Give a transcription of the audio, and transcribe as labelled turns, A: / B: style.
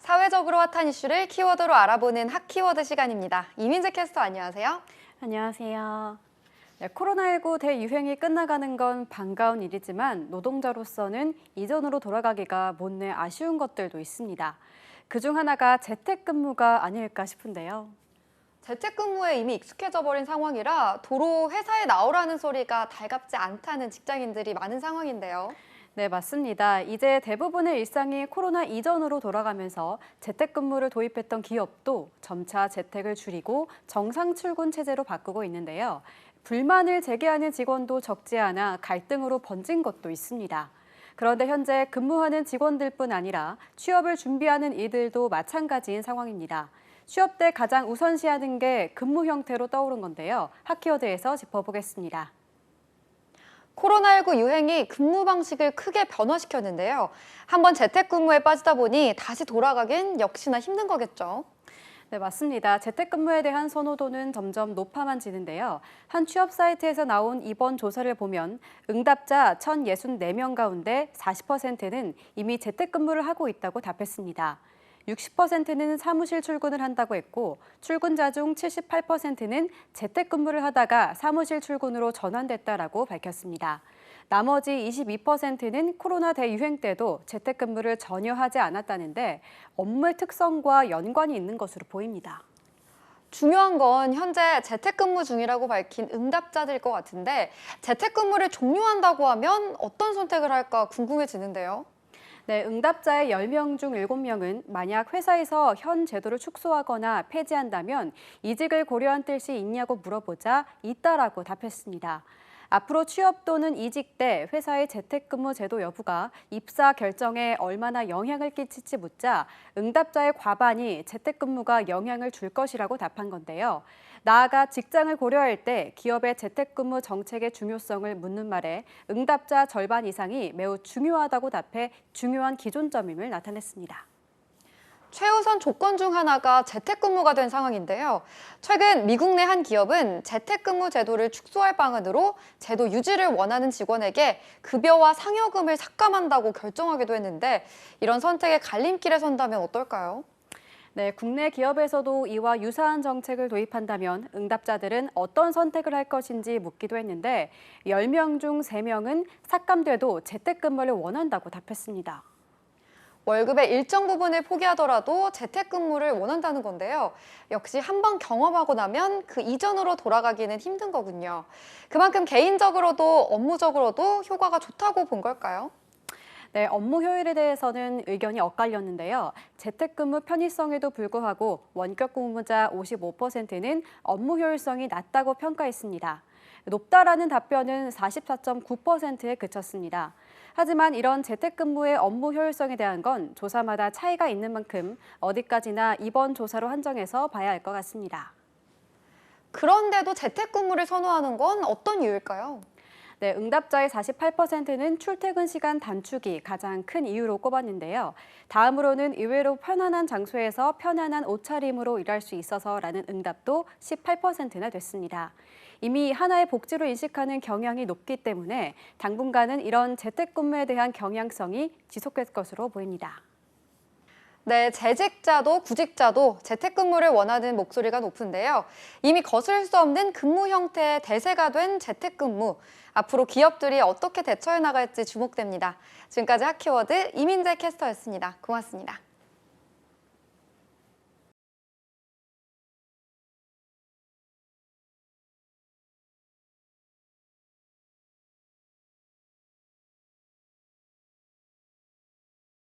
A: 사회적으로 핫한 이슈를 키워드로 알아보는 핫키워드 시간입니다. 이민재 캐스터 안녕하세요.
B: 안녕하세요. 네, 코로나19 대유행이 끝나가는 건 반가운 일이지만 노동자로서는 이전으로 돌아가기가 못내 아쉬운 것들도 있습니다. 그중 하나가 재택근무가 아닐까 싶은데요.
A: 재택근무에 이미 익숙해져 버린 상황이라 도로 회사에 나오라는 소리가 달갑지 않다는 직장인들이 많은 상황인데요.
B: 네, 맞습니다. 이제 대부분의 일상이 코로나 이전으로 돌아가면서 재택근무를 도입했던 기업도 점차 재택을 줄이고 정상 출근 체제로 바꾸고 있는데요. 불만을 제기하는 직원도 적지 않아 갈등으로 번진 것도 있습니다. 그런데 현재 근무하는 직원들뿐 아니라 취업을 준비하는 이들도 마찬가지인 상황입니다. 취업 때 가장 우선시하는 게 근무 형태로 떠오른 건데요. 핫키워드에서 짚어보겠습니다.
A: 코로나19 유행이 근무 방식을 크게 변화시켰는데요. 한번 재택근무에 빠지다 보니 다시 돌아가긴 역시나 힘든 거겠죠.
B: 네, 맞습니다. 재택근무에 대한 선호도는 점점 높아만 지는데요. 한 취업 사이트에서 나온 이번 조사를 보면 응답자 1,064명 가운데 40%는 이미 재택근무를 하고 있다고 답했습니다. 60%는 사무실 출근을 한다고 했고 출근자 중 78%는 재택근무를 하다가 사무실 출근으로 전환됐다라고 밝혔습니다. 나머지 22%는 코로나 대유행 때도 재택근무를 전혀 하지 않았다는데 업무의 특성과 연관이 있는 것으로 보입니다.
A: 중요한 건 현재 재택근무 중이라고 밝힌 응답자들일 것 같은데 재택근무를 종료한다고 하면 어떤 선택을 할까 궁금해지는데요.
B: 네, 응답자의 10명 중 7명은 만약 회사에서 현 제도를 축소하거나 폐지한다면 이직을 고려한 뜻이 있냐고 물어보자 있다라고 답했습니다. 앞으로 취업 또는 이직 때 회사의 재택근무 제도 여부가 입사 결정에 얼마나 영향을 끼칠지 묻자 응답자의 과반이 재택근무가 영향을 줄 것이라고 답한 건데요. 나아가 직장을 고려할 때 기업의 재택근무 정책의 중요성을 묻는 말에 응답자 절반 이상이 매우 중요하다고 답해 중요한 기존점임을 나타냈습니다.
A: 최우선 조건 중 하나가 재택근무가 된 상황인데요. 최근 미국 내 한 기업은 재택근무 제도를 축소할 방안으로 제도 유지를 원하는 직원에게 급여와 상여금을 삭감한다고 결정하기도 했는데 이런 선택에 갈림길에 선다면 어떨까요?
B: 네, 국내 기업에서도 이와 유사한 정책을 도입한다면 응답자들은 어떤 선택을 할 것인지 묻기도 했는데 10명 중 3명은 삭감돼도 재택근무를 원한다고 답했습니다.
A: 월급의 일정 부분을 포기하더라도 재택근무를 원한다는 건데요. 역시 한번 경험하고 나면 그 이전으로 돌아가기는 힘든 거군요. 그만큼 개인적으로도 업무적으로도 효과가 좋다고 본 걸까요?
B: 네, 업무 효율에 대해서는 의견이 엇갈렸는데요. 재택근무 편의성에도 불구하고 원격 근무자 55%는 업무 효율성이 낮다고 평가했습니다. 높다라는 답변은 44.9%에 그쳤습니다. 하지만 이런 재택근무의 업무 효율성에 대한 건 조사마다 차이가 있는 만큼 어디까지나 이번 조사로 한정해서 봐야 할 것 같습니다.
A: 그런데도 재택근무를 선호하는 건 어떤 이유일까요?
B: 네, 응답자의 48%는 출퇴근 시간 단축이 가장 큰 이유로 꼽았는데요. 다음으로는 의외로 편안한 장소에서 편안한 옷차림으로 일할 수 있어서라는 응답도 18%나 됐습니다. 이미 하나의 복지로 인식하는 경향이 높기 때문에 당분간은 이런 재택근무에 대한 경향성이 지속될 것으로 보입니다.
A: 네, 재직자도 구직자도 재택근무를 원하는 목소리가 높은데요. 이미 거스를 수 없는 근무 형태의 대세가 된 재택근무. 앞으로 기업들이 어떻게 대처해 나갈지 주목됩니다. 지금까지 핫키워드 이민재 캐스터였습니다. 고맙습니다.